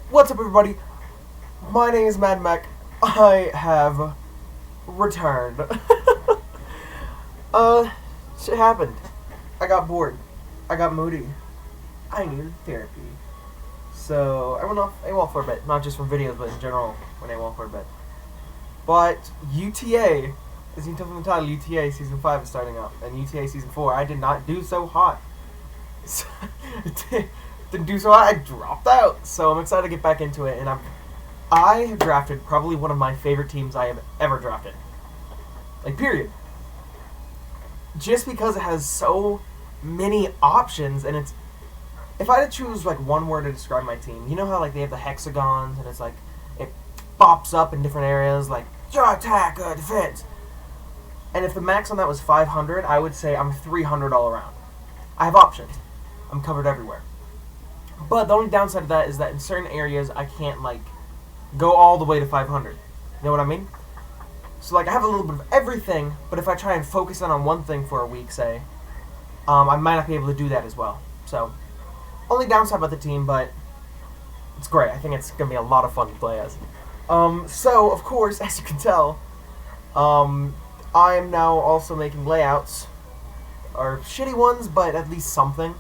What's up, everybody? My name is Mad Mech. I have returned. Shit happened. I got bored. I got moody. I needed therapy. So, I went off AWOL for a bit. Not just from videos, but in general, went AWOL for a bit. But UTA, as you can tell from the title, UTA Season 5 is starting up. And UTA Season 4, I did not do so hot. Didn't do so hot, I dropped out. So I'm excited to get back into it. And I have drafted probably one of my favorite teams I have ever drafted. Like, period. Just because it has so many options, and it's... If I had to choose, like, one word to describe my team, you know how, like, they have the hexagons, and it's, like, it pops up in different areas, like, attack, defense. And if the max on that was 500, I would say I'm 300 all around. I have options. I'm covered everywhere. But the only downside of that is that in certain areas, I can't, like, go all the way to 500. You know what I mean? So, like, I have a little bit of everything, but if I try and focus in on one thing for a week, say, I might not be able to do that as well. So, only downside about the team, but it's great. I think it's going to be a lot of fun to play as. So, of course, as you can tell, I'm now also making layouts. Or shitty ones, but at least something.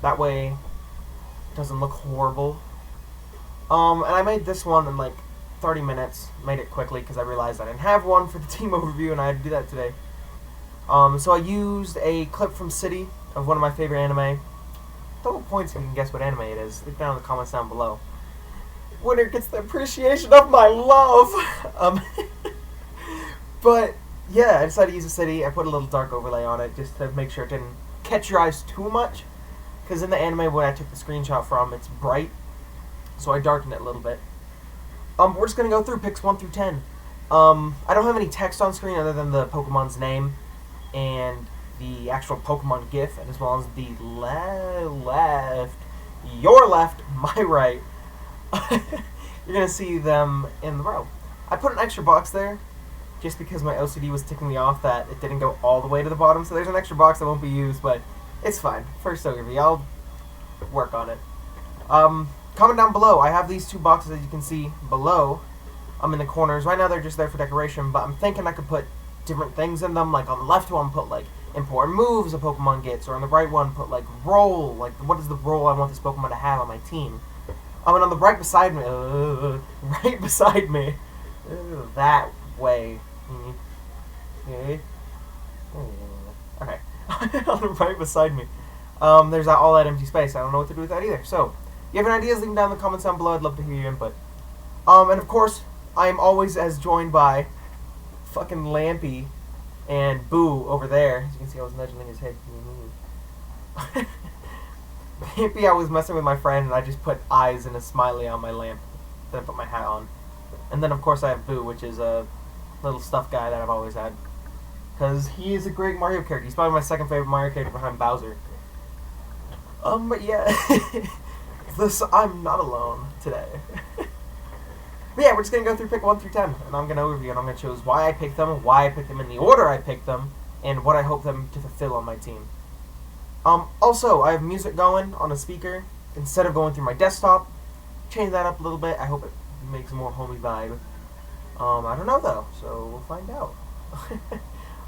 That way, it doesn't look horrible. And I made this one in like 30 minutes. Made it quickly because I realized I didn't have one for the team overview, and I had to do that today. So I used a clip from City of one of my favorite anime. Double points if you can guess what anime it is. Leave down in the comments down below. Winner gets the appreciation of my love! But, yeah, I decided to use a City. I put a little dark overlay on it just to make sure it didn't catch your eyes too much. Because in the anime where I took the screenshot from, it's bright. So I darkened it a little bit. We're just going to go through picks 1 through 10. I don't have any text on screen other than the Pokemon's name and the actual Pokemon GIF, and as well as the left, your left, my right. You're going to see them in the row. I put an extra box there just because my OCD was ticking me off that it didn't go all the way to the bottom, so there's an extra box that won't be used, but it's fine. First overview, I'll work on it. Comment down below. I have these two boxes as you can see below. I'm in the corners. Right now they're just there for decoration, but I'm thinking I could put different things in them. Like on the left one, put like important moves a Pokemon gets, or on the right one, put like role. Like what is the role I want this Pokemon to have on my team? And on the right beside me, that way. Okay. On the right beside me, there's all that empty space. I don't know what to do with that either. So, if you have any ideas, leave them down in the comments down below. I'd love to hear your input. And of course, I am always as joined by fucking Lampy and Boo over there. As you can see, I was nudging his head. Lampy, I was messing with my friend, and I just put eyes and a smiley on my lamp. Then I put my hat on. And then, of course, I have Boo, which is a little stuffed guy that I've always had. Because he is a great Mario character. He's probably my second favorite Mario character behind Bowser. But yeah. I'm not alone today. But yeah, we're just going to go through pick 1 through 10. And I'm going to overview, and I'm going to choose why I picked them, why I picked them in the order I picked them, and what I hope them to fulfill on my team. Also, I have music going on a speaker instead of going through my desktop. Change that up a little bit. I hope it makes a more homey vibe. I don't know though, so we'll find out.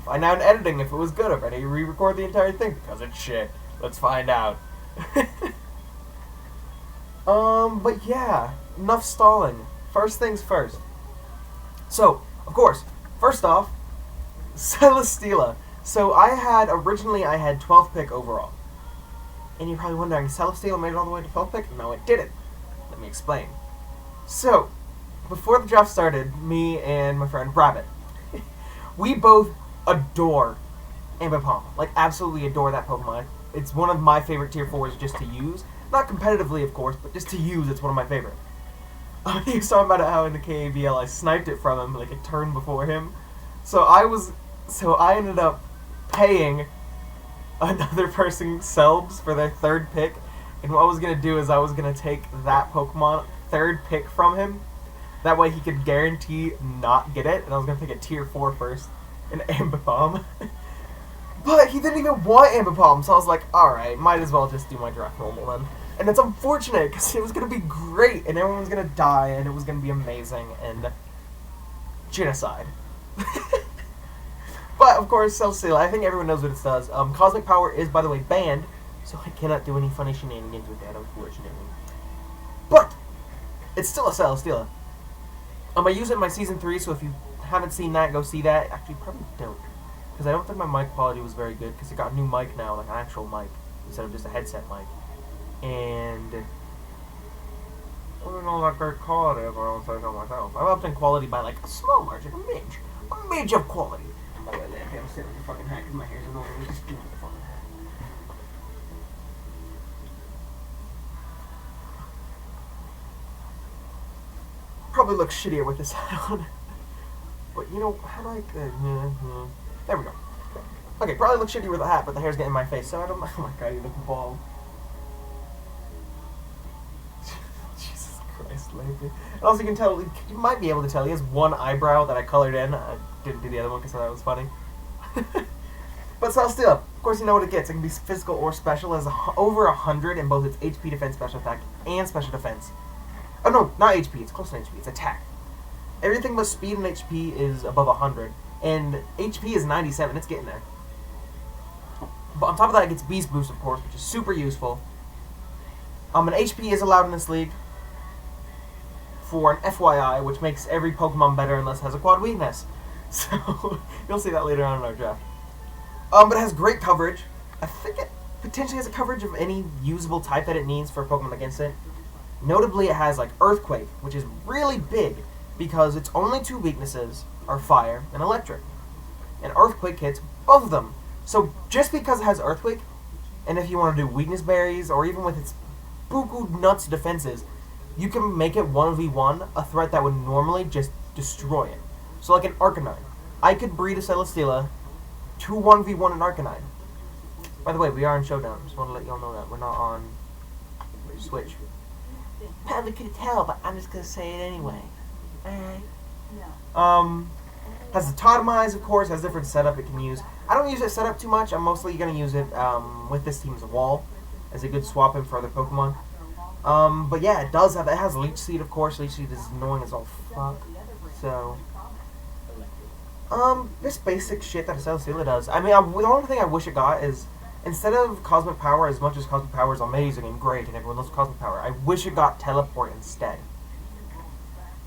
Find out in editing if it was good. I'm ready to re-record the entire thing because it's shit. Let's find out. But yeah, enough stalling. First things first. So, of course, first off, Celesteela. So originally I had 12th pick overall. And you're probably wondering, Celesteela made it all the way to 12th pick? No, it didn't. Let me explain. So, before the draft started, me and my friend Rabbit, we both adore Ambipom. Like, absolutely adore that Pokemon. It's one of my favorite tier 4s just to use. Not competitively, of course, but just to use, it's one of my favorite. He was talking about how in the KABL I sniped it from him, like a turn before him. So I ended up paying another person Selbs for their 3rd pick. And what I was going to do is I was going to take that Pokemon 3rd pick from him. That way he could guarantee not get it. And I was going to take a tier 4 first. An Ambipom. But he didn't even want Ambipom, so I was like, alright, might as well just do my draft normal then. And it's unfortunate, because it was going to be great, and everyone was going to die, and it was going to be amazing, and genocide. But, of course, Celesteela, I think everyone knows what it does. Cosmic Power is, by the way, banned, so I cannot do any funny shenanigans with that, unfortunately. But, it's still a Celesteela. I use it in my Season 3, so if you haven't seen that, go see that. Actually, probably don't. Because I don't think my mic quality was very good, because it got a new mic now, like an actual mic, instead of just a headset mic. And I don't know that great quality if I don't say so myself. I'm upped in quality by like a small margin, a midge of quality. By the way, I have to sit on the fucking hat because my hair's annoying. Just do the fucking hat. Probably look shittier with this hat on. But you know, how do I... there we go. Okay, probably look shittier with the hat, but the hair's getting in my face, so I don't... Oh my god, you look bald. And also, you can tell, you might be able to tell, he has one eyebrow that I colored in. I didn't do the other one because I thought it was funny. But Celesteela, of course, you know what it gets. It can be physical or special. It has over 100 in both its HP defense, special attack, and special defense. Oh no, not HP. It's close to HP. It's attack. Everything but speed and HP is above 100, and HP is 97. It's getting there. But on top of that, it gets Beast Boost, of course, which is super useful. And HP is allowed in this league for an FYI, which makes every Pokemon better unless it has a quad weakness. So, you'll see that later on in our draft. But it has great coverage. I think it potentially has a coverage of any usable type that it needs for a Pokemon against it. Notably, it has, like, Earthquake, which is really big, because its only two weaknesses are Fire and Electric. And Earthquake hits both of them. So, just because it has Earthquake, and if you want to do Weakness Berries, or even with its buku nuts defenses, you can make it 1v1, a threat that would normally just destroy it. So like an Arcanine. I could breed a Celesteela to 1v1 an Arcanine. By the way, we are in Showdown. Just want to let y'all know that. We're not on Switch. Probably couldn't tell, but I'm just going to say it anyway. Alright. Has the Totemize, of course, has different setup it can use. I don't use it setup too much. I'm mostly going to use it with this team as a wall, as a good swap in for other Pokemon. But yeah, it does have, it has Leech Seed, of course. Leech Seed is annoying as all fuck. So, just basic shit that a Celesteela does. I mean, the only thing I wish it got is, instead of Cosmic Power, as much as Cosmic Power is amazing and great and everyone loves Cosmic Power, I wish it got Teleport instead.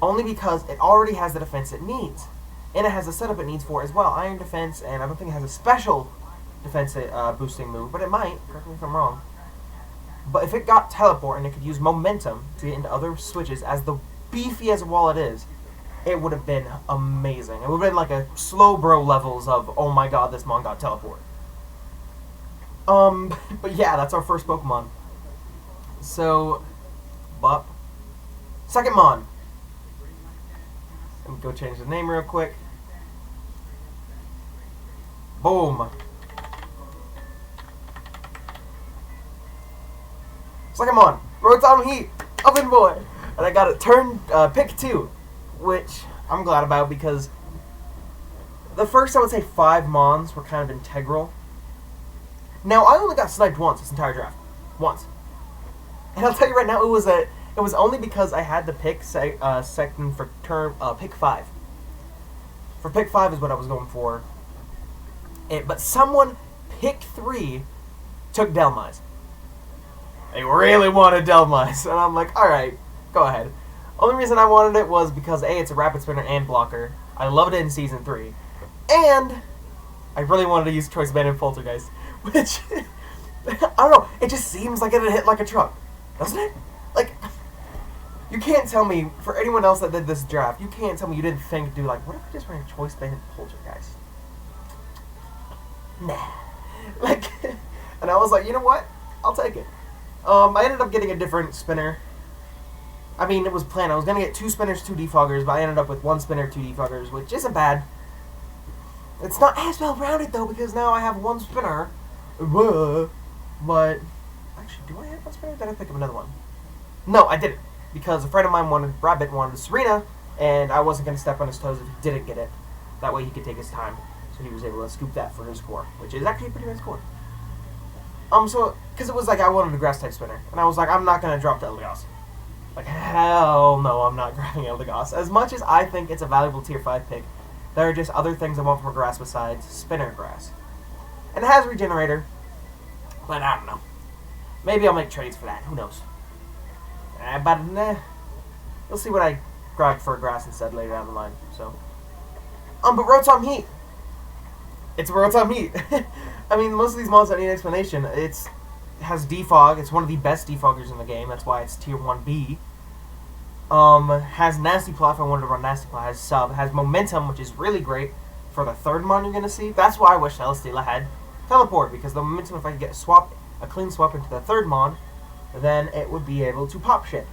Only because it already has the defense it needs. And it has the setup it needs for it as well. Iron Defense, and I don't think it has a special defense boosting move, but it might. Correct me if I'm wrong. But if it got Teleport and it could use Momentum to get into other switches, as the beefy as a wall it is, it would have been amazing. It would have been like a Slowbro levels of, oh my god, this Mon got Teleport. But yeah, that's our first Pokemon. So, Bup. Second Mon. Let me go change the name real quick. Boom. Second Mon. Rotom Heat. Oven Boy. And I got it pick 2. Which I'm glad about because the first, I would say, 5 Mons were kind of integral. Now, I only got sniped once this entire draft. Once. And I'll tell you right now, it was only because I had to pick second for pick 5. For pick 5 is what I was going for. But someone pick 3 took Delmise. They really wanted Delmise. And I'm like, alright, go ahead. Only reason I wanted it was because A, it's a Rapid Spinner and Blocker. I loved it in Season 3. And I really wanted to use Choice Band and Poltergeist. Which, I don't know, it just seems like it'd hit like a truck. Doesn't it? Like, you can't tell me, for anyone else that did this draft, you can't tell me you didn't think, dude, like, what if I just ran Choice Band and Poltergeist? Nah. Like, and I was like, you know what? I'll take it. I ended up getting a different spinner. I mean, it was planned. I was going to get 2 spinners, 2 defoggers, but I ended up with 1 spinner, 2 defoggers, which isn't bad. It's not as well-rounded, though, because now I have 1 spinner. But, actually, do I have 1 spinner? Did I pick up another one? No, I didn't. Because a friend of mine wanted Serena, and I wasn't going to step on his toes if he didn't get it. That way he could take his time. So he was able to scoop that for his score, which is actually a pretty nice score. So, because it was like I wanted a Grass-type Spinner. And I was like, I'm not going to drop to Eldegoss. Like, hell no, I'm not grabbing Eldegoss. As much as I think it's a valuable Tier 5 pick, there are just other things I want from a Grass besides Spinner Grass. And it has Regenerator, but I don't know. Maybe I'll make trades for that. Who knows? But, we'll see what I grab for Grass instead later down the line. So, but Rotom Heat. It's a Rotom Heat. I mean, most of these mons don't need explanation. It has Defog. It's one of the best defoggers in the game. That's why it's Tier 1B. Has Nasty Plot if I wanted to run Nasty Plot. Has Sub. Has Momentum, which is really great for the third mon you're going to see. That's why I wish Celesteela had Teleport, because the Momentum, if I could get a clean swap into the third mon, then it would be able to pop shit.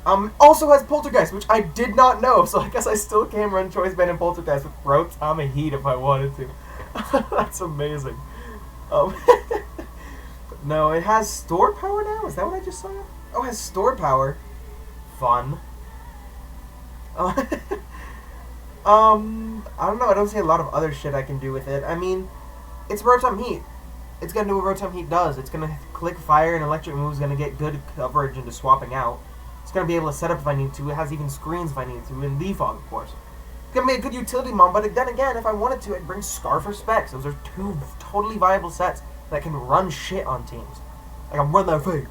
Also has Poltergeist, which I did not know, so I guess I still can run Choice Band and Poltergeist with Rotom Heat if I wanted to. That's amazing. No, it has Store Power now? Is that what I just saw? Oh, it has Store Power. Fun. I don't know, I don't see a lot of other shit I can do with it. I mean, it's Rotom Heat. It's gonna do what Rotom Heat does. It's gonna click Fire and Electric moves, gonna get good coverage into swapping out. It's gonna be able to set up if I need to. It has even screens if I need to, and Defog, of course. It's gonna be a good utility mon, but then again, if I wanted to, I'd bring Scarf or Specs. Those are two totally viable sets that can run shit on teams. Like, I'm running that Fade.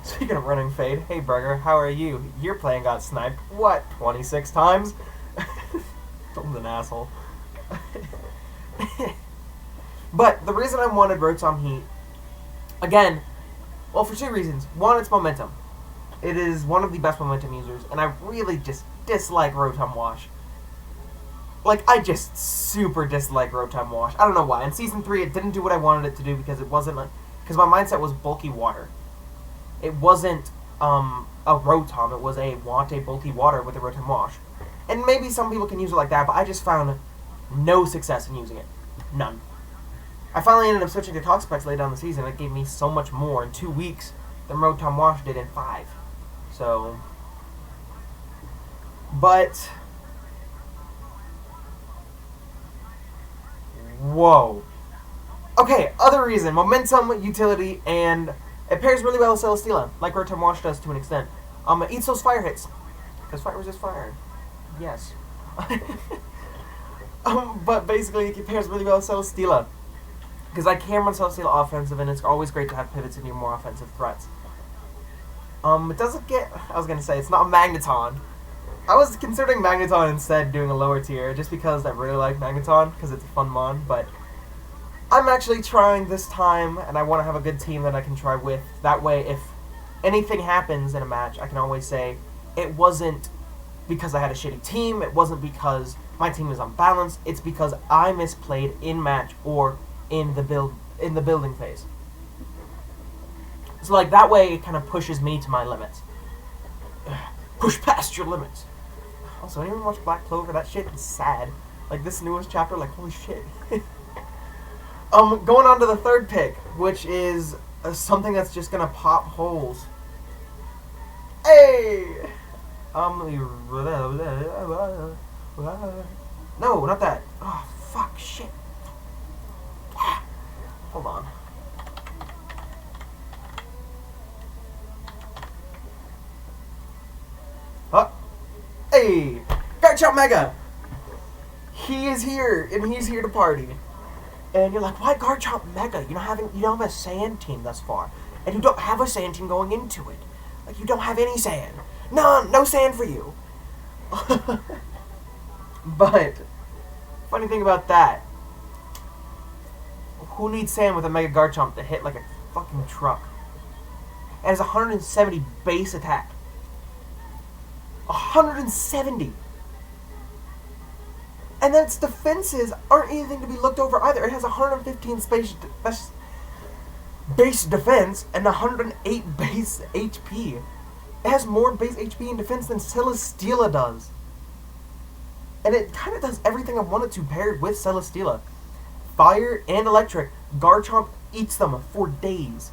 Speaking of running Fade, hey Burger, how are you? Your playing got sniped, what, 26 times? I'm an asshole. But the reason I wanted Rotom Heat, again, well, for two reasons. One, it's Momentum. It is one of the best Momentum users, and I really just dislike Rotom Wash. Like, I just super dislike Rotom Wash. I don't know why. In Season 3, it didn't do what I wanted it to do because it wasn't, because my mindset was bulky water. It wasn't a Rotom. It was a bulky water with a Rotom Wash. And maybe some people can use it like that, but I just found no success in using it. None. I finally ended up switching to Toxapex late down the season. It gave me so much more in 2 weeks than Rotom Wash did in 5. So, but, whoa. Okay, other reason, Momentum, utility, and it pairs really well with Celesteela, like Rotom Wash does to an extent. It eats those fire hits, because fire resists fire. Yes. But basically, it pairs really well with Celesteela, because I can run Celesteela offensive, and it's always great to have pivots into your more offensive threats. It doesn't get, I was going to say, it's not Magneton. I was considering Magneton instead, doing a lower tier, just because I really like Magneton, because it's a fun mon, but I'm actually trying this time, and I want to have a good team that I can try with. That way, if anything happens in a match, I can always say, it wasn't because I had a shitty team, it wasn't because my team is unbalanced, it's because I misplayed in match or in the building phase. So, like, that way it kind of pushes me to my limits. Push past your limits. Also, anyone watch Black Clover? That shit is sad. Like, this newest chapter, like, holy shit. Going on to the third pick, which is something that's just gonna pop holes. Hey! No, not that. Oh, fuck, shit. Hold on. Hey! Garchomp Mega! He is here, and he's here to party. And you're like, why Garchomp Mega? You don't have a Saiyan team thus far. And you don't have a Saiyan team going into it. Like, you don't have any Saiyan. No Saiyan for you. But, funny thing about that, who needs Saiyan with a Mega Garchomp to hit like a fucking truck? It has 170 base attack. 170! And then its defenses aren't anything to be looked over either. It has 115 base defense and 108 base HP. It has more base HP and defense than Celesteela does. And it kind of does everything I want it to paired with Celesteela. Fire and electric. Garchomp eats them for days.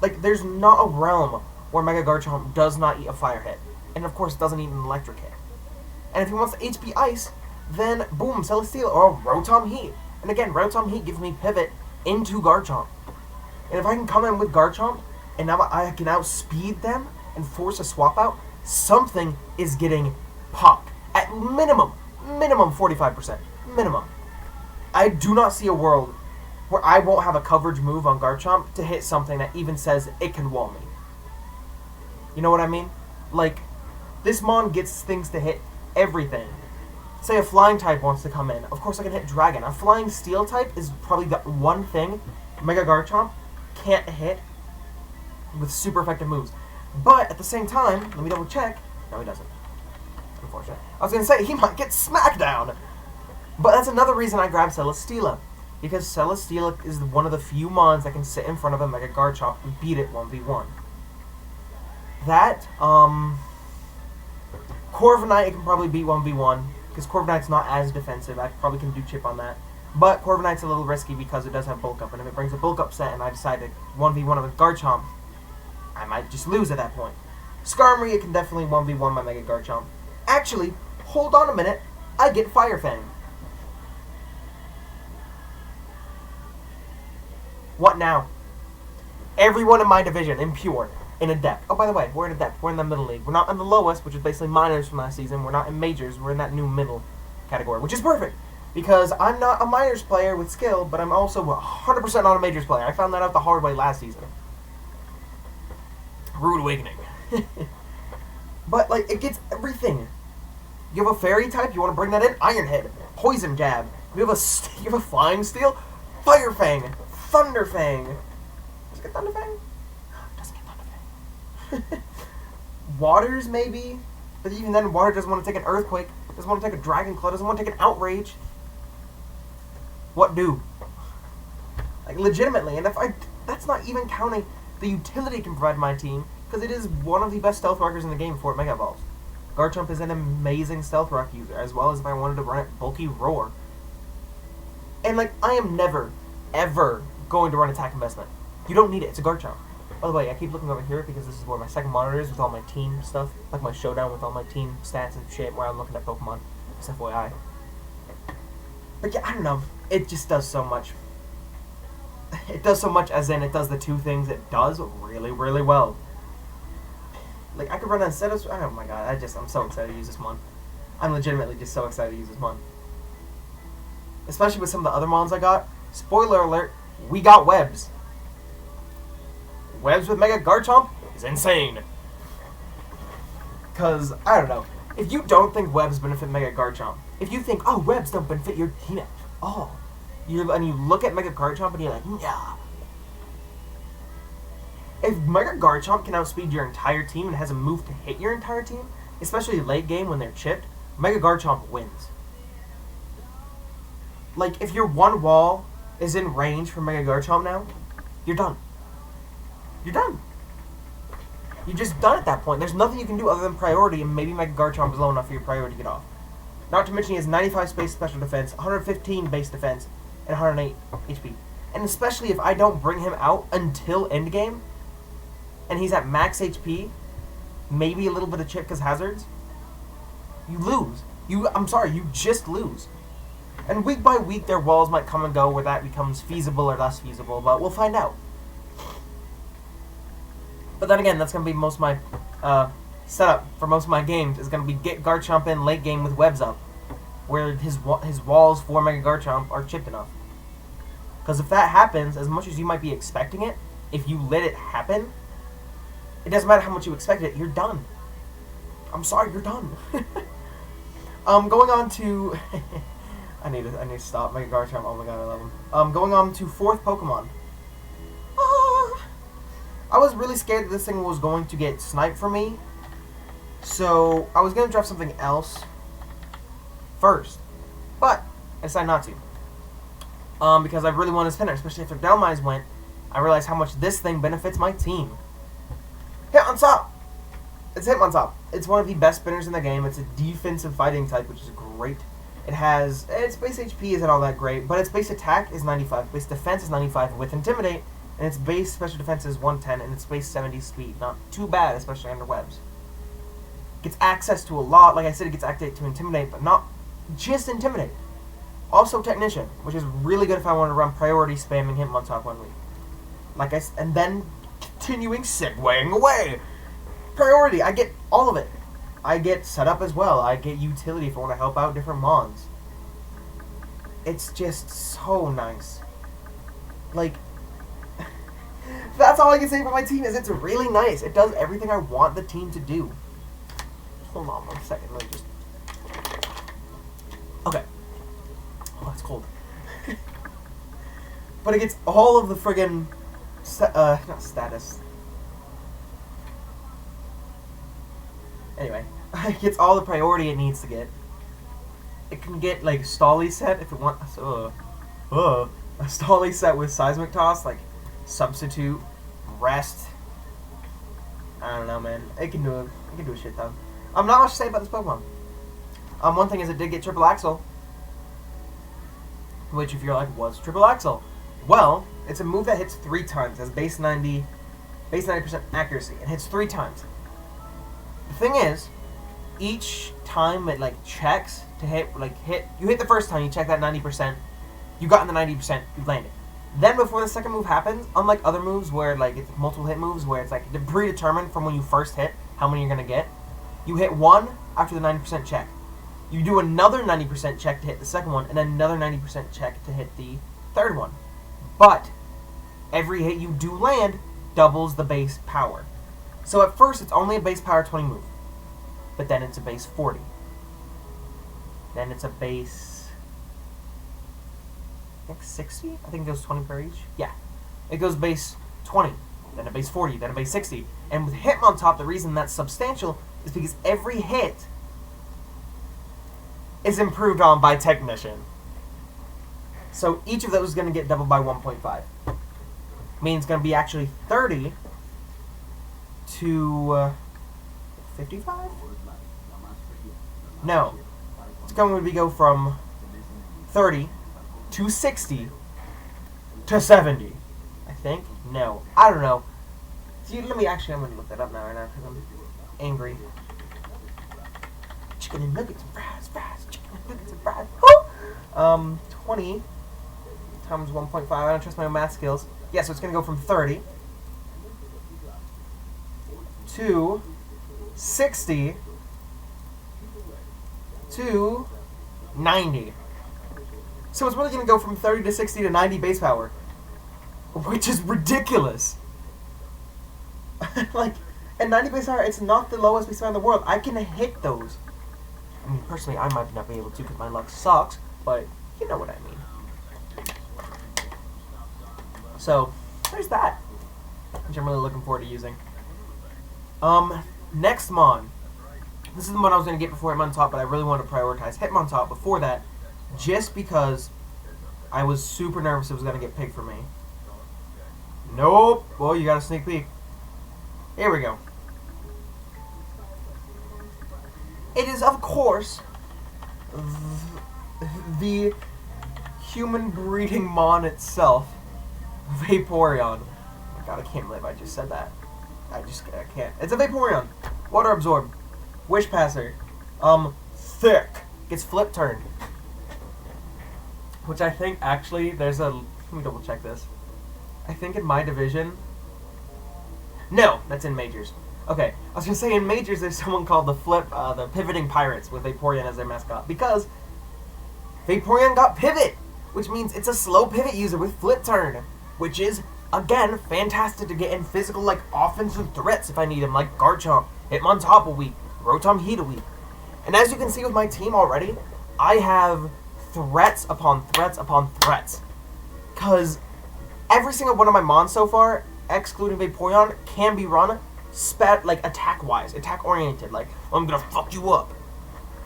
Like, there's not a realm where Mega Garchomp does not eat a fire hit. And of course, it doesn't eat an electric hit. And if he wants to HP Ice, then boom, Celesteela or Rotom Heat. And again, Rotom Heat gives me pivot into Garchomp. And if I can come in with Garchomp, and now I can outspeed them and force a swap out, something is getting popped. At minimum 45%. Minimum. I do not see a world where I won't have a coverage move on Garchomp to hit something that even says it can wall me. You know what I mean? Like, this Mon gets things to hit everything. Say a flying type wants to come in. Of course I can hit Dragon. A flying steel type is probably the one thing Mega Garchomp can't hit with super effective moves. But at the same time, let me double check. No, he doesn't. Unfortunate. I was going to say, he might get Smackdown. But that's another reason I grabbed Celesteela. Because Celesteela is one of the few Mons that can sit in front of a Mega Garchomp and beat it 1v1. That, Corviknight can probably beat 1v1. Because Corviknight's not as defensive. I probably can do chip on that. But Corviknight's a little risky because it does have Bulk Up. And if it brings a Bulk Up set and I decide to 1v1 with Garchomp, I might just lose at that point. Skarmory, it can definitely 1v1 my Mega Garchomp. Actually, hold on a minute. I get Fire Fang. What now? Everyone in my division, in Pure, in Adept. Oh, by the way, we're in Adept. We're in the middle league. We're not in the lowest, which is basically minors from last season. We're not in majors. We're in that new middle category, which is perfect. Because I'm not a minors player with skill, but I'm also 100% not a majors player. I found that out the hard way last season. Rude awakening. But, like, it gets everything. You have a fairy type, you want to bring that in? Iron Head. Poison Jab. You have a Flying Steel? Fire Fang. Thunder Fang. Does it get Thunder Fang? It doesn't get Thunder Fang. Waters, maybe? But even then, Water doesn't want to take an Earthquake. Doesn't want to take a Dragon Claw. Doesn't want to take an Outrage. What do? Like, legitimately. And that's not even counting the utility it can provide my team, because it is one of the best Stealth Rockers in the game before it Mega Evolves. Garchomp is an amazing Stealth Rock user, as well as if I wanted to run it Bulky Roar. And, like, I am never, ever going to run Attack Investment. You don't need it. It's a Garchomp. By the way, I keep looking over here because this is where my second monitor is with all my team stuff. Like my showdown with all my team stats and shit where I'm looking at Pokemon. Just FYI. But yeah, I don't know. It just does so much. It does so much as in it does the two things it does really, really well. Like, I could run instead of... Oh my god, I'm so excited to use this Mon. I'm legitimately just so excited to use this Mon. Especially with some of the other Mons I got. Spoiler alert, we got Webs. Webs with Mega Garchomp is insane. Because, I don't know. If you don't think Webs benefit Mega Garchomp, if you think, oh, Webs don't benefit your team at all, and you look at Mega Garchomp and you're like, yeah. If Mega Garchomp can outspeed your entire team and has a move to hit your entire team, especially late game when they're chipped, Mega Garchomp wins. Like, if your one wall is in range for Mega Garchomp now, you're done. You're done. You're just done at that point. There's nothing you can do other than priority, and maybe Mega Garchomp is low enough for your priority to get off. Not to mention he has 95 space special defense, 115 base defense, and 108 HP. And especially if I don't bring him out until endgame, and he's at max HP, maybe a little bit of chip because hazards, you lose. I'm sorry, you just lose. And week by week, their walls might come and go where that becomes feasible or less feasible, but we'll find out. But then again, that's going to be most of my setup for most of my games is going to be get Garchomp in late game with Webs up, where his walls for Mega Garchomp are chipped enough. Because if that happens, as much as you might be expecting it, if you let it happen, it doesn't matter how much you expect it, you're done. I'm sorry, you're done. Going on to... I need to stop. Mega Garchomp, oh my god, I love him. Going on to 4th Pokemon. I was really scared that this thing was going to get sniped for me, so I was going to draft something else first, but I decided not to, because I really wanted to spinner, especially after Delmise went. I realized how much this thing benefits my team. Hitmontop! It's Hitmontop. It's one of the best spinners in the game. It's a defensive fighting type, which is great. It has, its base HP isn't all that great, but its base attack is 95, base defense is 95 with Intimidate, and its base special defense is 110, and its base 70 speed. Not too bad, especially under Webs. Gets access to a lot. Like I said, it gets activated to Intimidate, but not just Intimidate. Also Technician, which is really good if I want to run priority spamming Hitmontop 1 week. and then continuing segueing away. Priority, I get all of it. I get setup as well. I get utility if I want to help out different mons. It's just so nice. Like, that's all I can say about my team is it's really nice. It does everything I want the team to do. Hold on 1 second. Let me just... Okay. Oh, it's cold. But it gets all of the friggin... not status. Anyway, it gets all the priority it needs to get. It can get, like, Stolly set if it wants... a Stolly set with Seismic Toss, like, Substitute, Rest. I don't know, man. It can do a shit ton. Not much to say about this Pokemon. One thing is it did get Triple Axle. Which, if you're like, what's Triple Axle? Well, it's a move that hits 3 times. It has base 90% accuracy. It hits 3 times. The thing is, each time it like checks to hit, you hit the first time, you check that 90%, you got in the 90%, you landed. Then before the second move happens, unlike other moves where like it's multiple hit moves where it's like predetermined from when you first hit how many you're gonna get, you hit one after the 90% check. You do another 90% check to hit the second one, and then another 90% check to hit the third one. But every hit you do land doubles the base power. So at first it's only a base power 20 move, but then it's a base 40. Then it's a base, I think 60? I think it goes 20 per each. Yeah. It goes base 20, then a base 40, then a base 60. And with Hitmontop, the reason that's substantial is because every hit is improved on by Technician. So each of those is going to get doubled by 1.5. Meaning it's going to be actually 30 to 55? No. It's going to go from 30 to 60 to 70. I think? No. I don't know. See, I'm going to look that up now right now because I'm angry. Chicken and nuggets and fries, chicken and nuggets and fries. Woo! 20 times 1.5. I don't trust my own math skills. Yeah, so it's going to go from 30 to 60 to 90. So it's really going to go from 30 to 60 to 90 base power, which is ridiculous. Like, at 90 base power, it's not the lowest base power in the world. I can hit those. I mean, personally, I might not be able to because my luck sucks, but you know what I mean. So, there's that, which I'm really looking forward to using. Next Mon. This is the one I was going to get before Hitmontop, but I really wanted to prioritize Hitmontop before that, just because I was super nervous it was going to get picked for me. Nope. Well, you got a sneak peek. Here we go. It is, of course, the human breeding Mon itself, Vaporeon. Oh my god, I can't believe I just said that. I can't. It's a Vaporeon. Water Absorb. Wish Passer. Thick. Gets Flip Turn. Which I think, actually, there's a... Let me double check this. I think in my division... No, that's in Majors. Okay, I was going to say in Majors there's someone called the Pivoting Pirates with Vaporeon as their mascot. Because Vaporeon got Pivot, which means it's a slow pivot user with Flip Turn. Which is, again, fantastic to get in physical, like, offensive threats if I need them, like Garchomp, Hitmontop a week, Rotom Heat a week. And as you can see with my team already, I have threats upon threats upon threats. Because every single one of my Mons so far, excluding Vaporeon, can be run like attack-wise, attack-oriented, like, I'm gonna fuck you up.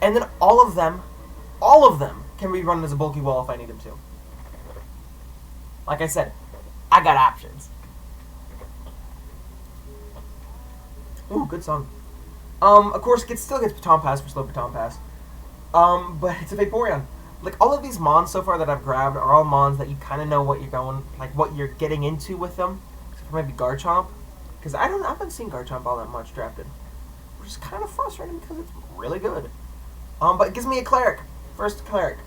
And then all of them can be run as a bulky wall if I need them to. Like I said, I got options. Ooh, good song. Of course, it still gets Baton Pass for slow Baton Pass. But it's a Vaporeon. Like, all of these Mons so far that I've grabbed are all Mons that you kind of know what you're going, like, what you're getting into with them. Except for maybe Garchomp. Because I haven't seen Garchomp all that much drafted. Which is kind of frustrating because it's really good. But it gives me a Cleric. First Cleric.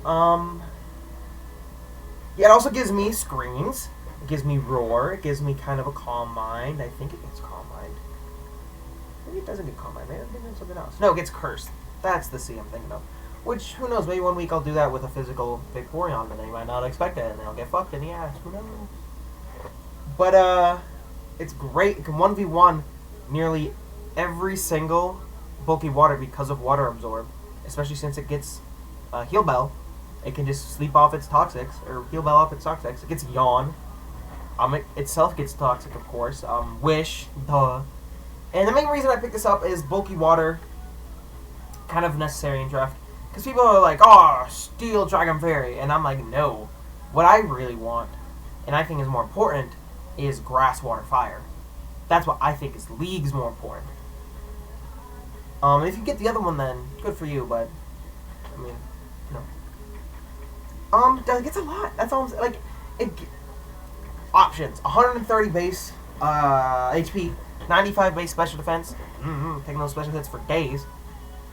Yeah, it also gives me Screens. It gives me Roar. It gives me kind of a Calm Mind. I think it gets Calm Mind. Maybe it doesn't get Calm Mind. Maybe I'm thinking of something else. No, it gets Cursed. That's the C I'm thinking of. Which, who knows, maybe 1 week I'll do that with a physical Vaporeon, and they might not expect it, and they'll get fucked in the ass. Who knows? But, it's great. It can 1v1 nearly every single bulky water because of Water Absorb. Especially since it gets Heal Bell. It can just sleep off its Toxics, or Heal Bell off its Toxics. It gets Yawn. It itself gets Toxic, of course. Wish, duh. And the main reason I picked this up is bulky water, kind of necessary in draft. Because people are like, oh, Steel Dragon Fairy. And I'm like, no. What I really want, and I think is more important, is Grass, Water, Fire. That's what I think is leagues more important. If you get the other one, then good for you, but, I mean, no. It gets a lot. That's all I'm saying. Like, options. 130 base, HP, 95 base special defense. Taking those special hits for days.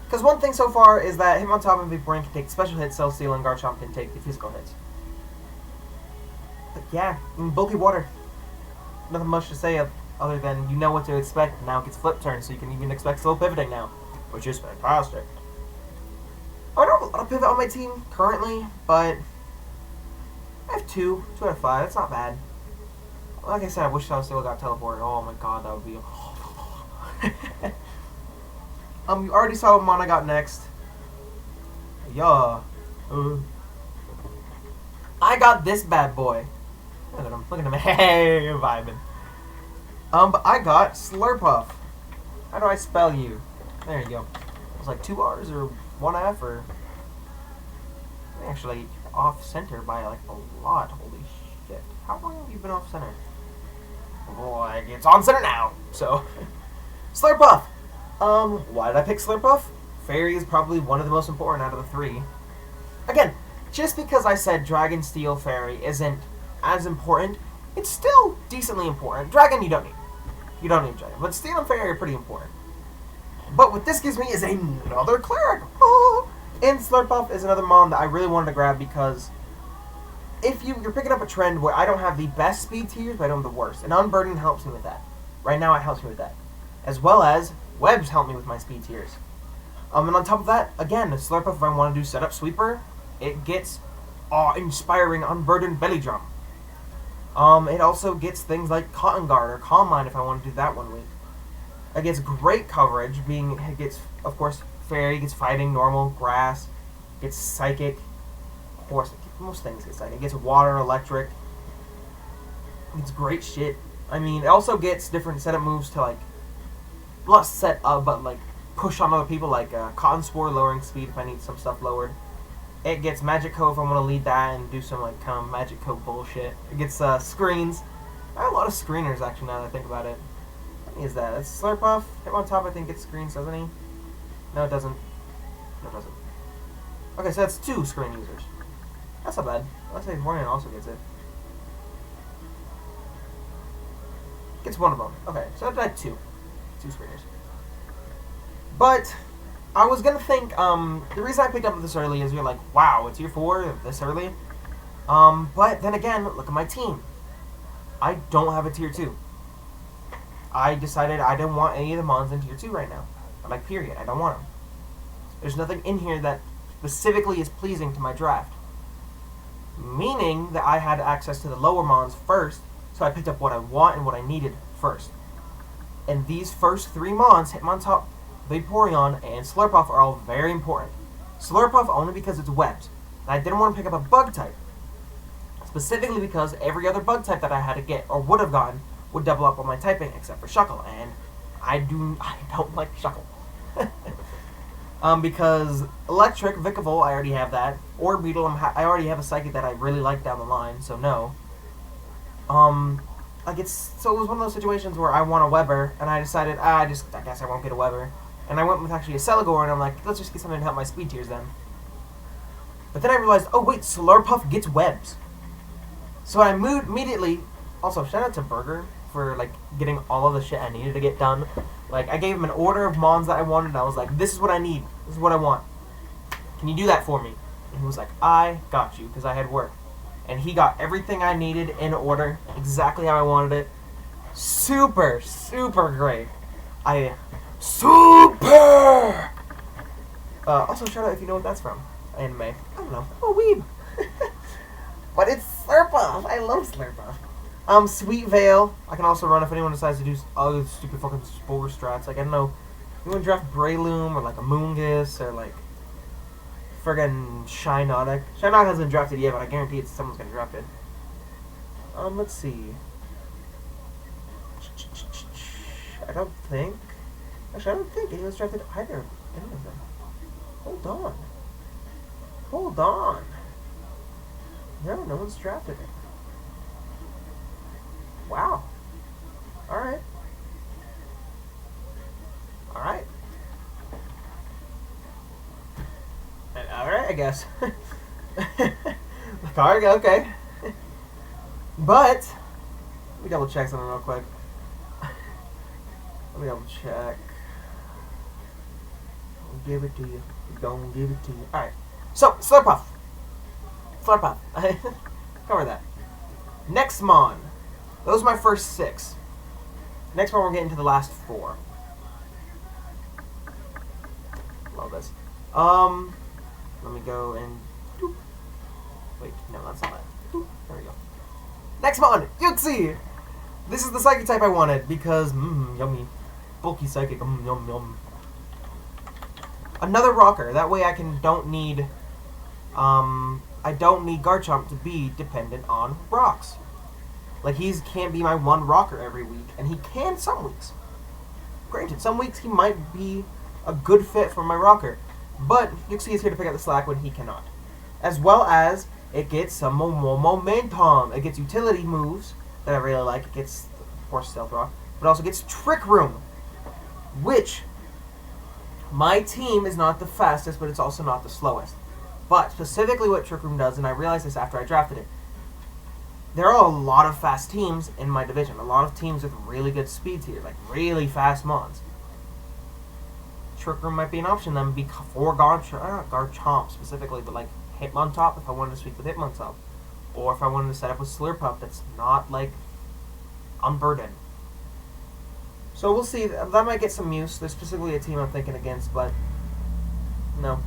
Because one thing so far is that Hitmontop and Vaporeon can take special hits, Cell Steal, and Garchomp can take the physical hits. But yeah, bulky water. Nothing much to say other than you know what to expect. Now it gets flip turn, so you can even expect slow pivoting now, which is fantastic. I don't have a lot of pivot on my team currently, but I have 2 out of 5. That's not bad. Like I said, I wish I still got teleported. Oh my god, that would be. You already saw what mon I got next. Yeah. I got this bad boy. Look at him. Look at him. Hey, vibing. But I got Slurpuff. How do I spell you? There you go. It was like 2 R's or 1 F or... Actually, off center by like a lot. Holy shit. How long have you been off center? Like, it's on center now. So, Slurpuff. Why did I pick Slurpuff? Fairy is probably one of the most important out of the 3. Again, just because I said Dragon, Steel, Fairy isn't as important, it's still decently important. Dragon, you don't need. You don't need Dragon. But Steel and Fairy are pretty important. But what this gives me is another Cleric. Oh! And Slurpuff is another mon that I really wanted to grab because if you're picking up a trend where I don't have the best speed tiers, but I don't have the worst. And Unburden helps me with that. Right now, it helps me with that. As well as Webs help me with my speed tiers. And on top of that, again, Slurpuff, if I want to do Setup Sweeper, it gets awe-inspiring Unburdened Belly Drum. It also gets things like Cotton Guard or Calm Mind if I want to do that 1 week. It gets great coverage, it gets, of course, Fairy, gets Fighting, Normal, Grass, gets Psychic, of course, most things get Psychic. It gets Water, Electric. It's great shit. I mean, it also gets different setup moves to, like, not set up, but, like, push on other people, like Cotton Spore, lowering speed if I need some stuff lowered. It gets Magic Coat if I want to lead that and do some, like, kind of Magic Coat bullshit. It gets Screens. I have a lot of screeners, actually, now that I think about it. What is that? That's Slurpuff. Hitmontop, I think, gets screens, doesn't he? No, it doesn't. No, it doesn't. Okay, so that's 2 screen users. That's not bad. Let's say Vaporeon also gets it. Gets 1 of them. Okay, so that's 2. 2 screeners. But I was gonna think, the reason I picked up this early is you're like, wow, it's year 4 this early. But then again, look at my team. I don't have a tier 2. I decided I didn't want any of the mons in tier 2 right now. Like, period. I don't want them. There's nothing in here that specifically is pleasing to my draft. Meaning that I had access to the lower mons first, so I picked up what I want and what I needed first. And these first 3 mons, Hitmontop, Vaporeon, and Slurpuff, are all very important. Slurpuff only because it's Webs. And I didn't want to pick up a Bug type. Specifically because every other Bug type that I had to get, or would have gotten, would double up on my typing, except for Shuckle. And I don't like Shuckle. Because Electric, Vikavolt, I already have that. Or Beetle, I already have a Psychic that I really like down the line, so no. So it was one of those situations where I want a Weber, and I decided, I guess I won't get a Weber. And I went with actually a Celigore, and I'm like, let's just get something to help my speed tiers then. But then I realized, oh wait, Slurpuff gets Webs. So I moved immediately. Also, shout out to Burger for, like, getting all of the shit I needed to get done. Like, I gave him an order of mons that I wanted, and I was like, this is what I need. This is what I want. Can you do that for me? And he was like, I got you, because I had work. and he got everything I needed in order, exactly how I wanted it. Super, super great. Super! Also, shout out if you know what that's from. Anime. I don't know. Oh, weeb. But it's Slurpuff. I love Slurpuff. Sweet Veil. I can also run if anyone decides to do other stupid fucking Spore strats. Like, I don't know. You want to draft Breloom or like a Moongus or like friggin' Shiinotic. Shiinotic hasn't drafted yet, but I guarantee someone's gonna draft it. Let's see. I don't think anyone's drafted either. Any of them. Hold on. Hold on. No one's drafted it. Wow. Alright. Alright. Alright, I guess. Okay. But, let me double check something real quick. Let me double check. I'll give it to you. Gonna give it to you. Alright. So, Slurpuff. Slurpuff. Cover that. Nextmon. Those are my first 6. Next one we're getting to the last 4. Love this. Let me go and... Wait, no, that's not it. There we go. Nextmon! Yuxi! This is the Psychic type I wanted because, yummy. Bulky Psychic, yum yum. Another Rocker. That way I don't need Garchomp to be dependent on rocks. Like, he can't be my one Rocker every week, and he can some weeks. Granted, some weeks he might be a good fit for my Rocker, but Yuxi is here to pick up the slack when he cannot. As well as, it gets some more momentum. It gets utility moves that I really like. It gets, of course, Stealth Rock, but also gets Trick Room, which my team is not the fastest, but it's also not the slowest. But specifically what Trick Room does, and I realized this after I drafted it, there are a lot of fast teams in my division. A lot of teams with really good speed tier, like really fast mons. Trick Room might be an option then for Garchomp specifically, but like Hitmontop if I wanted to speak with Hitmontop. Or if I wanted to set up with Slurpuff that's not like unburdened. So we'll see. That might get some use. There's specifically a team I'm thinking against, but no.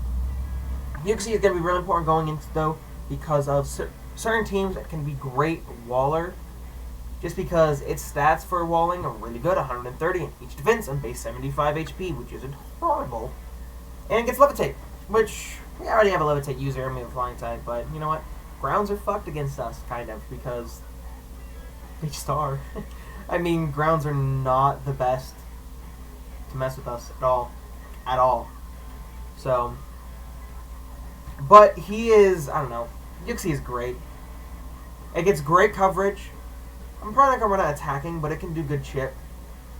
Yuxi is going to be really important going into though because of certain teams that can be great Waller, just because its stats for walling are really good, 130 in each defense and base 75 HP, which isn't horrible. And it gets Levitate, which we already have a Levitate user, I mean a Flying type, but you know what? Grounds are fucked against us, kind of, because they just are. I mean, grounds are not the best to mess with us at all. At all. So, but he is, I don't know, Yuxi is great. It gets great coverage. I'm probably not going to run out attacking, but it can do good shit.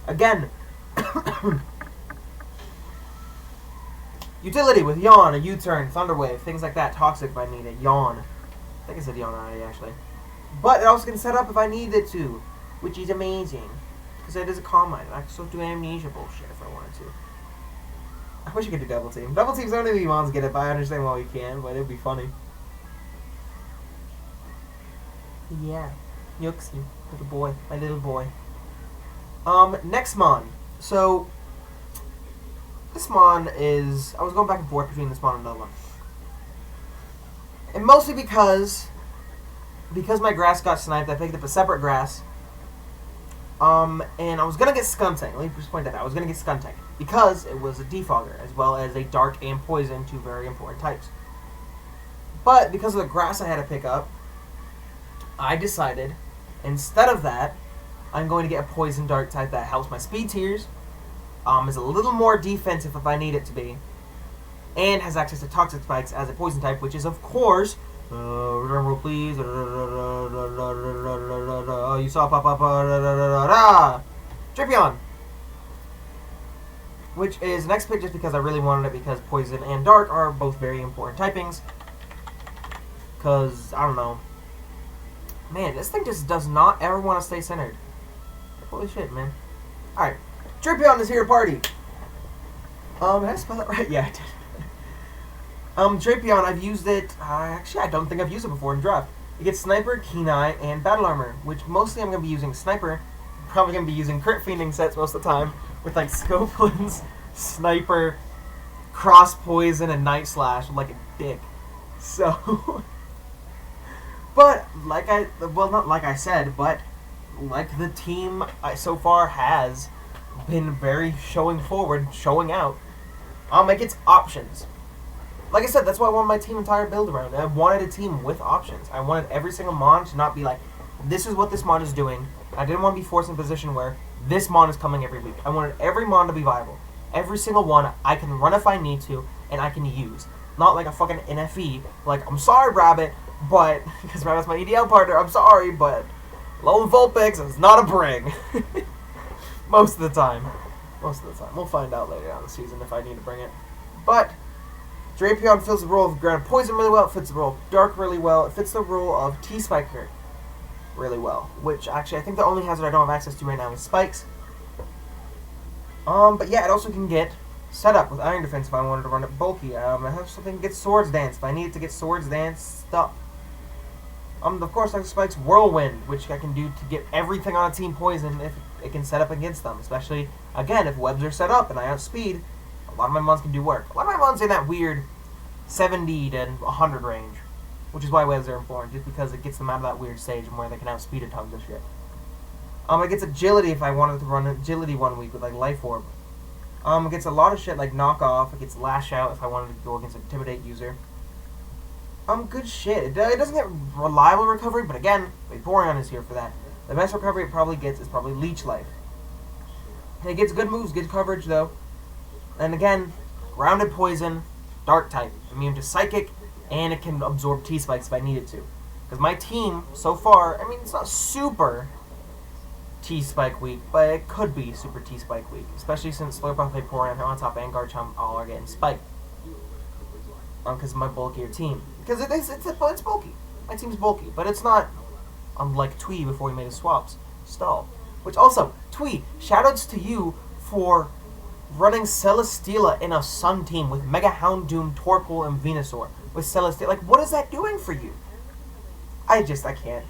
Again, utility with Yawn, a U-turn, Thunder Wave, things like that. Toxic if I need it. Yawn. I think I said Yawn already, actually. But it also can set up if I need it to, which is amazing. Because it is a Calm Mind. I can still do amnesia bullshit if I wanted to. I wish you could do Double Team. Double Team's only the Mons get it, but I understand why we can, but it'd be funny. Yeah. Yuxi. Little boy. My little boy. Nextmon. So, this Mon is... I was going back and forth between this Mon and another one. And mostly because my grass got sniped, I picked up a separate grass. And I was going to get Skuntank. Let me just point that out. I was going to get Skuntank. Because it was a Defogger, as well as a Dark and Poison, two very important types. But, because of the grass I had to pick up, I decided, instead of that, I'm going to get a Poison Dark type that helps my speed tiers, is a little more defensive if I need it to be, and has access to Toxic Spikes as a Poison type, which is, of course, remember please, you saw pop up, Drapion! Which is next pick just because I really wanted it because Poison and Dark are both very important typings. Because, I don't know. Man, this thing just does not ever want to stay centered. Holy shit, man. Alright. Drapion is here to party. Did I spell that right? Yeah, I did. Drapion, I've used it... actually, I don't think I've used it before in draft. You get Sniper, Keen Eye, and Battle Armor, which mostly I'm going to be using Sniper. Probably going to be using Crit Fiending sets most of the time, with like Scopelins, Sniper, Cross Poison, and Night Slash like a dick. So, but not like I said, but like the team so far has been very showing out. It gets options. Like I said, that's what I wanted my team entire build around. I wanted a team with options. I wanted every single mon to not be like, this is what this mon is doing. I didn't want to be forced in a position where this mon is coming every week. I wanted every mon to be viable. Every single one I can run if I need to, and I can use. Not like a fucking NFE. Like, I'm sorry, Rabbit, but, because Rabbit's my EDL partner, I'm sorry, but Lone Vulpix is not a bring. Most of the time. We'll find out later on in the season if I need to bring it. But Drapion fills the role of Ground Poison really well. It fits the role of Dark really well. It fits the role of T-Spiker really well. Which, actually, I think the only hazard I don't have access to right now is Spikes. But yeah, it also can get set up with Iron Defense if I wanted to run it bulky. I have something to get Swords Dance if I needed to get Swords Dance up. Of course, I have Spike's Whirlwind, which I can do to get everything on a team poison if it can set up against them. Especially, again, if webs are set up and I outspeed, a lot of my mons can do work. A lot of my mons in that weird 70 to 100 range, which is why webs are important, just because it gets them out of that weird stage and where they can outspeed a tons of shit. It gets Agility if I wanted to run Agility 1 week with like Life Orb. It gets a lot of shit like Knock Off. It gets Lash Out if I wanted to go against an Intimidate user. Good shit. It doesn't get reliable recovery, but again, Vaporeon is here for that. The best recovery it probably gets is probably Leech Life. And it gets good moves, good coverage though. And again, Grounded Poison, Dark type, immune to Psychic, and it can absorb T-Spikes if I needed to. Because my team, so far, it's not super T-Spike weak, but it could be super T-Spike weak. Especially since Slurpuff, Vaporeon, Hitmontop, and Garchomp all are getting spiked. Because of my bulkier team. Because it's bulky. My team's bulky, but it's not unlike Twee before he made his swaps. Stall. Which also, Twee, shoutouts to you for running Celesteela in a Sun team with Mega Houndoom, Torkoal, and Venusaur. With Celesteela. Like, what is that doing for you? I can't.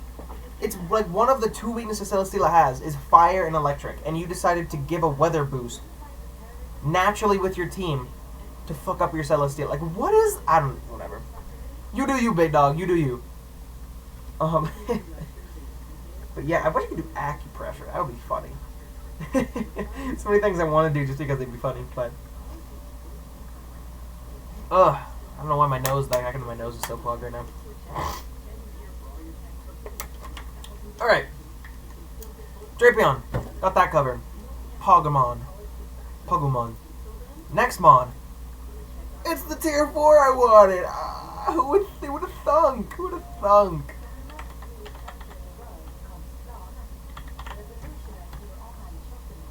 It's like one of the two weaknesses Celesteela has is fire and electric, and you decided to give a weather boost naturally with your team to fuck up your Celesteela. Like, what is... whatever. You do you, big dog. You do you. But yeah, I wish I could do acupressure. That would be funny. So many things I want to do just because they'd be funny, but... I don't know why my nose, the back of my nose is so plugged right now. Alright. Drapion. Got that covered. Pogumon. Next mon. It's the tier 4 I wanted. Who would have thunk? Who would have thunk?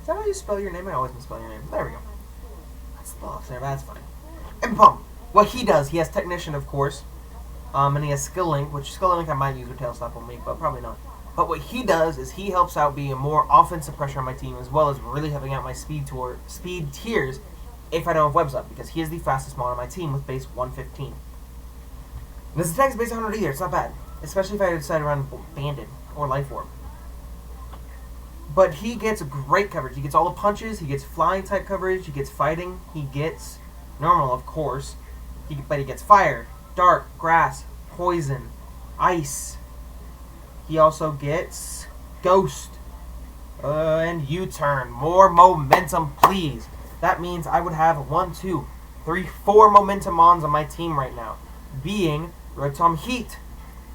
Is that how you spell your name? I always misspell your name. There we go. That's lost there. That's fine. Ambipom. What he does, he has Technician, of course. And he has Skill Link, which Skill Link I might use with Tail Slap on me, but probably not. But what he does is he helps out being more offensive pressure on my team, as well as really helping out my speed tiers if I don't have webs up, because he is the fastest mon on my team with base 115. And his attack is base 100 either, it's not bad. Especially if I decide to run Banded or Life Orb. But he gets great coverage. He gets all the punches, he gets flying type coverage, he gets fighting, he gets normal, of course. But he gets fire, dark, grass, poison, ice. He also gets Ghost and U-Turn. More momentum, please. That means I would have 1, 2, 3, 4 momentum mons on my team right now. Being Rotom Heat,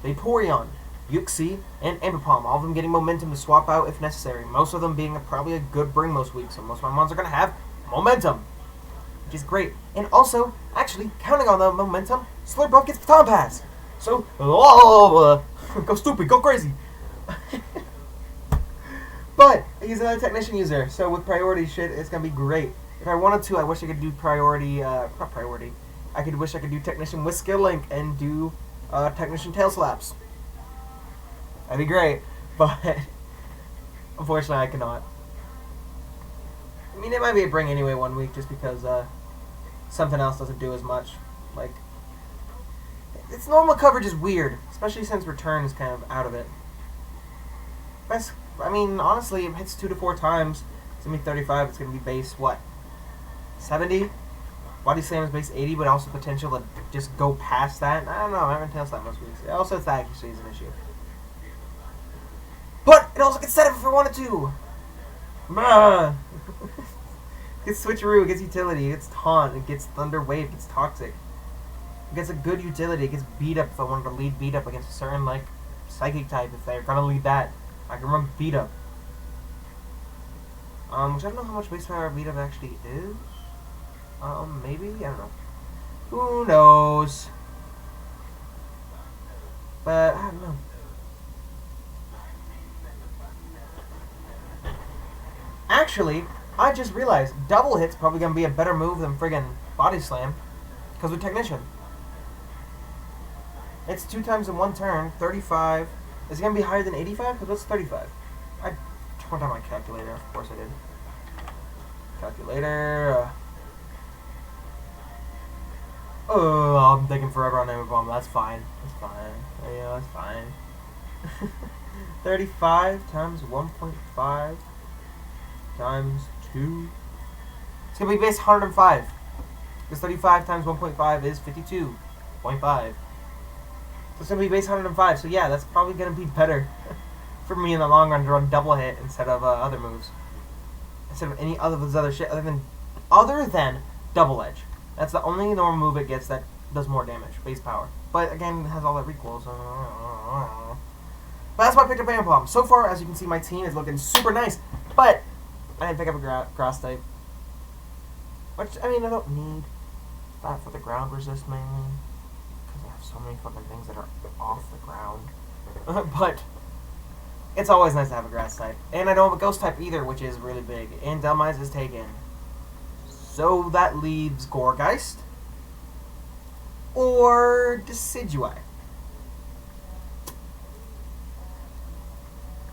Vaporeon, Uxie, and Ambipom. All of them getting momentum to swap out if necessary. Most of them being probably a good bring most weeks. So most of my mons are going to have momentum, which is great. And also, actually, counting on the momentum, Slurpuff gets Baton Pass. So, go stupid, go crazy. But he's another Technician user, so with priority shit, it's gonna be great. If I wanted to, I wish I could do priority, not priority. Wish I could do Technician with Skill Link and do Technician Tail Slaps. That'd be great, but unfortunately I cannot. It might be a bring anyway 1 week, just because something else doesn't do as much. Like, its normal coverage is weird, especially since return is kind of out of it. I mean, honestly, it hits 2 to 4 times. It's gonna be 35. It's gonna be base what? 70. Body slam is base 80, but also potential to just go past that. I don't know. I haven't tested that most weeks. Also, its accuracy is an issue. But it also gets set up if it wanted to. It gets switcheroo, it gets utility, it gets taunt, it gets thunder wave, it gets toxic. It gets a good utility, it gets beat up if I wanted to lead beat up against a certain like psychic type if they're gonna lead that. I can run beat up. Which I don't know how much base power beat up actually is. Maybe? I don't know. Who knows? But I don't know. Actually, I just realized double hit's probably gonna be a better move than friggin' body slam, because with technician, it's 2 times in 1 turn. 35. Is it gonna be higher than 85? Because what's 35? I turned on my calculator. Of course I did. Calculator. Oh, I'm taking forever on Ambipom. That's fine. That's fine. Yeah, that's fine. 35 times 1.5 times 2. It's gonna be base 105. Because 35 times 1.5 is 52.5. So it's gonna be base 105. So yeah, that's probably gonna be better for me in the long run to run double hit instead of other moves. Instead of any other other shit other than double edge. That's the only normal move it gets that does more damage, base power. But again, it has all that recoil. So but that's why I picked up Ambipom. So far, as you can see, my team is looking super nice. But I didn't pick up a grass type. Which, I mean, I don't need that for the ground resist mainly. Because I have so many fucking things that are off the ground. But it's always nice to have a grass type. And I don't have a ghost type either, which is really big. And Delmise is taken. So that leaves Gourgeist or Decidueye.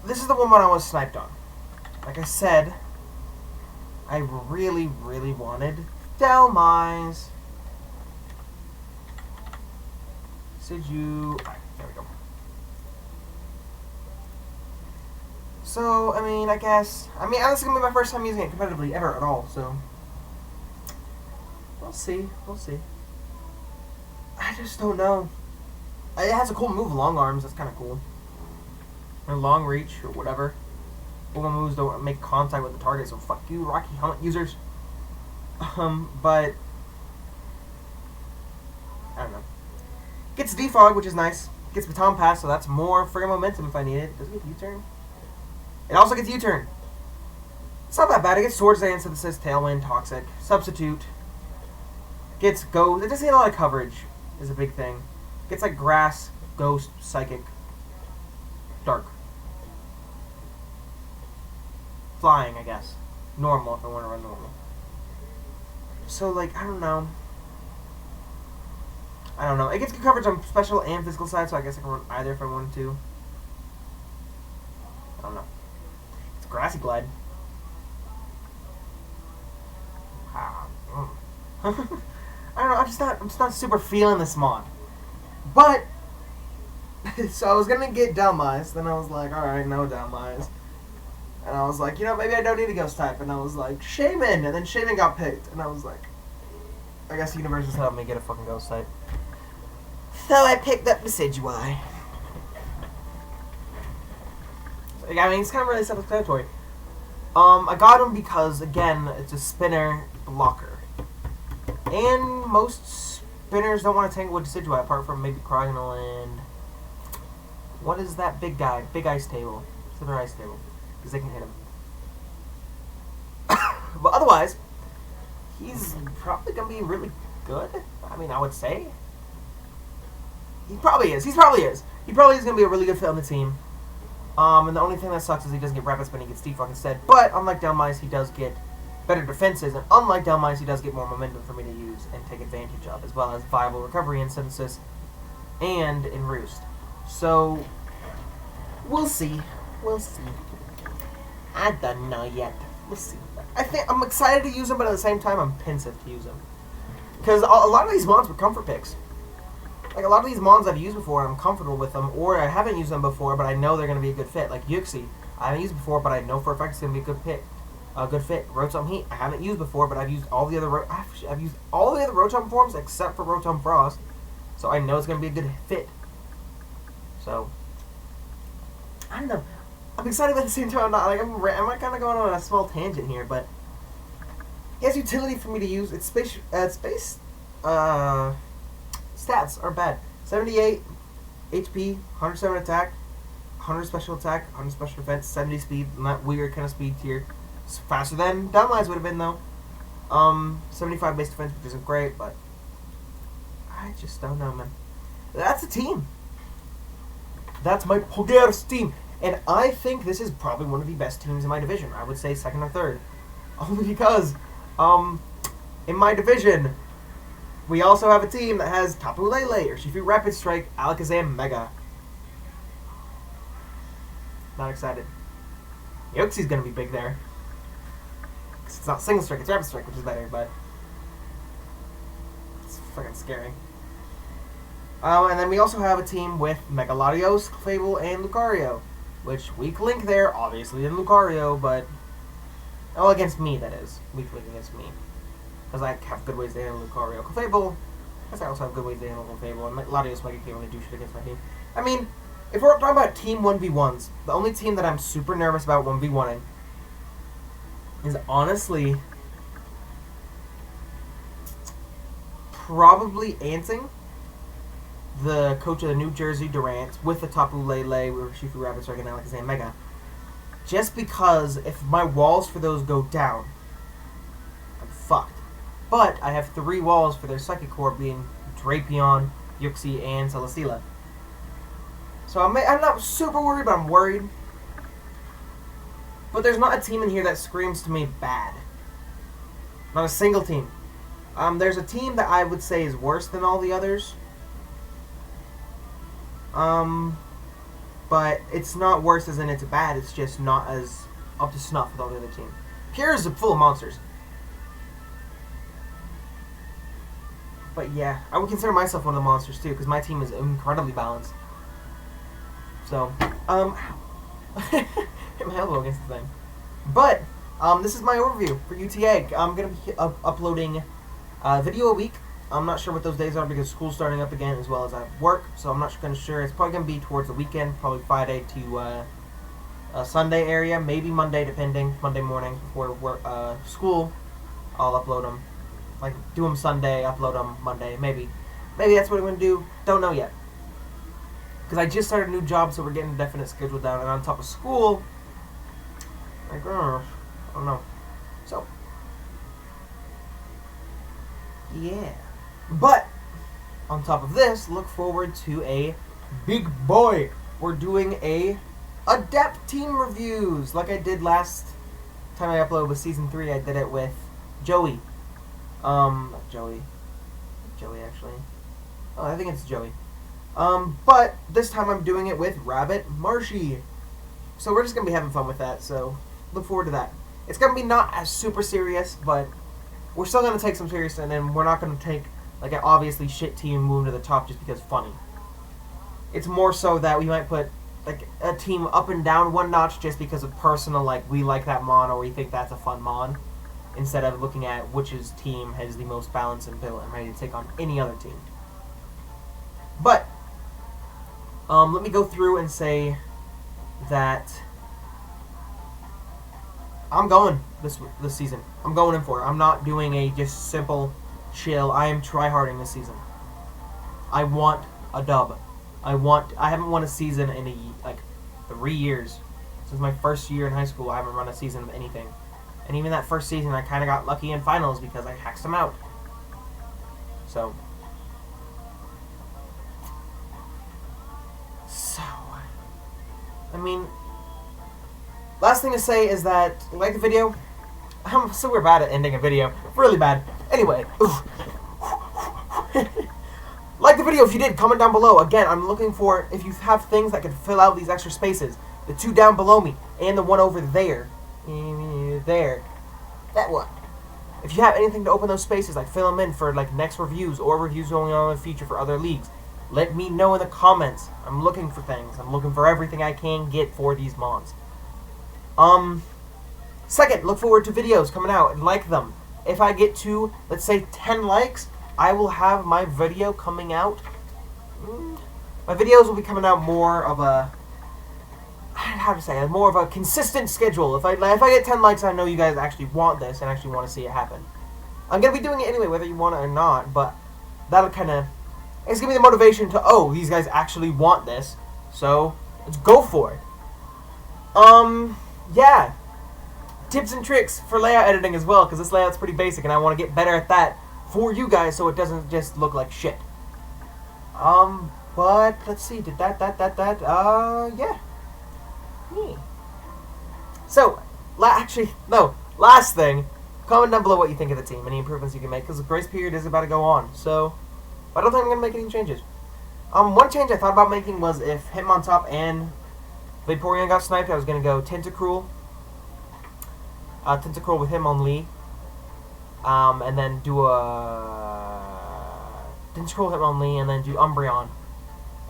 This is the one I was sniped on. Like I said, I really, really wanted Delmise. Decidueye. There we go. So, I mean, I guess... this is going to be my first time using it competitively ever at all, so... We'll see. We'll see. I just don't know. It has a cool move, long arms. That's kind of cool. Or long reach, or whatever. All moves don't make contact with the target, so fuck you, Rocky Helmet users. But... I don't know. Gets Defog, which is nice. Gets Baton Pass, so that's more friggin' momentum if I need it. Does it get U-turn? It also gets U-turn. It's not that bad. It gets Swords Dance, Synthesis, Tailwind, Toxic, Substitute. Gets Ghost. It doesn't get a lot of coverage, is a big thing. Gets like Grass, Ghost, Psychic, Dark. Flying, I guess. Normal, if I want to run normal. So, like, I don't know. It gets good coverage on special and physical side, so I guess I can run either if I wanted to. I don't know. It's Grassy Glide. I don't know, I'm just not super feeling this mod. But, so I was gonna get Delmise, then I was like, alright, no Delmise. And I was like, maybe I don't need a ghost type. And I was like, Shaman! And then Shaman got picked. And I was like, I guess the universe is helping me get a fucking ghost type. So I picked up Decidueye. It's kind of really self-explanatory. I got him because, again, it's a spinner blocker. And most spinners don't want to tangle with Decidueye, apart from maybe Cryogonal and... What is that big guy? Big Ice Table. Slither Ice Table. Because they can hit him. But otherwise, he's probably going to be really good. I would say. He probably is. He probably is going to be a really good fit on the team. And the only thing that sucks is he doesn't get Rapid Spin, he gets Defog instead. But unlike Delmise, he does get better defenses. And unlike Delmise, he does get more momentum for me to use and take advantage of, as well as viable recovery in Synthesis and in Roost. So, we'll see. We'll see. I don't know yet. We'll see. I'm excited to use him, but at the same time, I'm pensive to use him. Because a lot of these mods were comfort picks. like a lot of these mons I've used before and I'm comfortable with them, or I haven't used them before but I know they're going to be a good fit. Like Yuxi, I haven't used before but I know for a fact it's going to be a good fit. Good fit. Rotom Heat, I haven't used before but I've used all the other I've used all the other Rotom forms except for Rotom Frost, so I know it's going to be a good fit. So I don't know. I'm excited but at the same time. I'm not. Like I'm kind of going on a small tangent here, but he has utility for me to use. Its space stats are bad. 78 HP, 107 attack, 100 special attack, 100 special defense, 70 speed. Not weird kind of speed tier. It's faster than Downlines would have been though. 75 base defense, which isn't great, but I just don't know, man. That's a team. That's my Pogears team. And I think this is probably one of the best teams in my division. I would say second or third. Only because, in my division, we also have a team that has Tapu Lele, Urshifu Rapid Strike, Alakazam Mega. Not excited. Yoxi's gonna be big there. 'Cause it's not Single Strike, it's Rapid Strike, which is better, but it's fucking scary. And then we also have a team with Mega Latios, Fable, and Lucario. Which, weak link there, obviously, in Lucario, but... Oh, against me, that is. Weak link against me. Because I have good ways to handle Lucario. Clefable, I guess I also have good ways to handle Clefable, and Latios Mega can't really do shit against my team. I mean, if we're talking about team 1v1s, the only team that I'm super nervous about 1v1ing is honestly... probably Anting, the coach of the New Jersey Durant, with the Tapu Lele, Urshifu Rapid Strike, and Alakazam Mega. Just because if my walls for those go down, I'm fucked. But I have 3 walls for their Psychic Core, being Drapion, Yuxi, and Celesteela. So I'm not super worried, but I'm worried. But there's not a team in here that screams to me bad. Not a single team. There's a team that I would say is worse than all the others. But it's not worse as in it's bad, it's just not as up to snuff with all the other teams. Pure is full of monsters. But yeah, I would consider myself one of the monsters too, because my team is incredibly balanced. So, hit my elbow against the thing. But, this is my overview for UTA. I'm going to be uploading a video a week. I'm not sure what those days are because school's starting up again as well as I have work, so I'm not sure. It's probably going to be towards the weekend, probably Friday to Sunday area, maybe Monday depending, Monday morning before work, school, I'll upload them. Like, do them Sunday, upload them Monday, maybe. Maybe that's what I'm going to do, don't know yet. Because I just started a new job, so we're getting a definite schedule down, and on top of school, like, I don't know. So, yeah. But, on top of this, look forward to a big boy. We're doing a Adept team reviews, like I did last time I uploaded with Season 3. I did it with Joey. Not Joey. Joey, actually. Oh, I think it's Joey. But this time I'm doing it with Rabbit Marshy. So we're just going to be having fun with that, so look forward to that. It's going to be not as super serious, but we're still going to take some serious, and then we're not going to take like an obviously shit team moving to the top just because it's funny. It's more so that we might put like a team up and down one notch just because of personal, like we like that mon or we think that's a fun mon, instead of looking at which team has the most balance and build and ready to take on any other team. But let me go through and say that I'm going this season. I'm going in for it. I'm not doing a just simple chill. I am tryharding this season. I want a dub. I haven't won a season in like 3 years. Since my first year in high school, I haven't run a season of anything. And even that first season, I kind of got lucky in finals because I hacked them out. So, I mean, last thing to say is that, like the video, I'm super bad at ending a video. Really bad. Anyway, like the video if you did, comment down below. Again, I'm looking for, if you have things that can fill out these extra spaces. The 2 down below me, and the 1 over there. There. That one. If you have anything to open those spaces, like fill them in for like next reviews, or reviews only on the future for other leagues, Let me know in the comments. I'm looking for things. I'm looking for everything I can get for these mods. Second, look forward to videos coming out and like them. If I get to, let's say, 10 likes, I will have my video coming out. My videos will be coming out more of a, how to say it, more of a consistent schedule. If I get 10 likes, I know you guys actually want this and actually want to see it happen. I'm going to be doing it anyway, whether you want it or not, but that'll kind of, it's going to be the motivation to, oh, these guys actually want this, so let's go for it. Yeah. Tips and tricks for layout editing as well, because this layout's pretty basic, and I want to get better at that for you guys so it doesn't just look like shit. But, let's see, yeah. So, last thing, comment down below what you think of the team, any improvements you can make, because the grace period is about to go on, so I don't think I'm going to make any changes. One change I thought about making was if Hitmontop and Vaporeon got sniped, I was going to go Tentacruel with Hitmonlee, and then do Tentacruel with Hitmonlee, and then do Umbreon,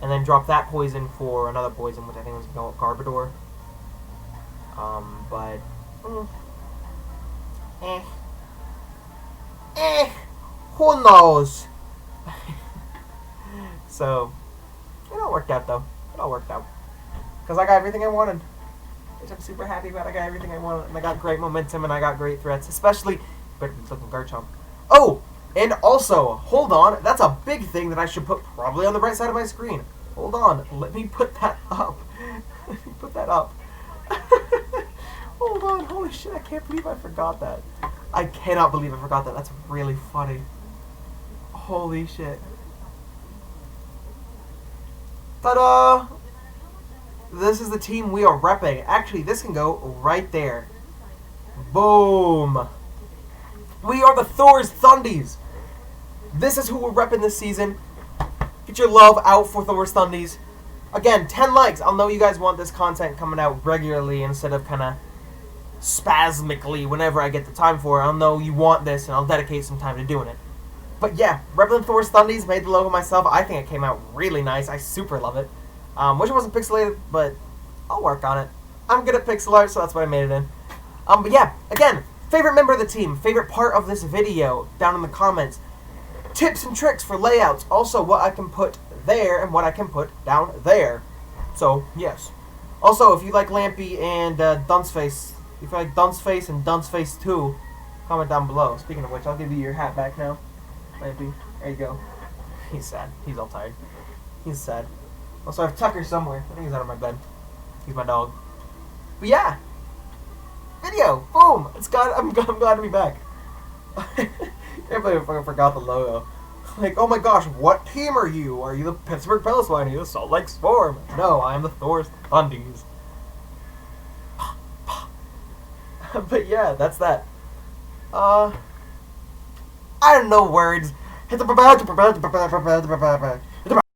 and then drop that poison for another poison, which I think was Garbodor. Who knows? So, it all worked out though. It all worked out. Because I got everything I wanted. Which I'm super happy about. I got everything I wanted. And I got great momentum and I got great threats. Especially, better than looking Garchomp. Oh! And also, hold on. That's a big thing that I should put probably on the right side of my screen. Hold on. Let me put that up. Let me put that up. Hold on. Holy shit. I can't believe I forgot that. I cannot believe I forgot that. That's really funny. Holy shit. Ta-da! This is the team we are repping. Actually, this can go right there. Boom! We are the Thor's Thundies. This is who we're repping this season. Get your love out for Thor's Thundies. Again, 10 likes. I'll know you guys want this content coming out regularly instead of kind of spasmically whenever I get the time for it. I'll know you want this and I'll dedicate some time to doing it. But yeah, repping Thor's Thundies, made the logo myself. I think it came out really nice. I super love it. Wish it wasn't pixelated, but I'll work on it. I'm good at pixel art, so that's what I made it in. But yeah, again, favorite member of the team, favorite part of this video, down in the comments. Tips and tricks for layouts, also what I can put there and what I can put down there. So, yes. Also, if you like Lampy and Dunceface, if you like Dunceface and Dunceface 2, comment down below. Speaking of which, I'll give you your hat back now. Lampy, there you go. He's sad. He's all tired. He's sad. Also, I have Tucker somewhere. I think he's out of my bed. He's my dog. But yeah, video. Boom. I'm glad to be back. Can't believe I forgot the logo. Like, oh my gosh, what team are you? Are you the Pittsburgh Palace Line? Are you the Salt Lake Storm? No, I am the Thor's Thundies. But yeah, that's that. I don't know words.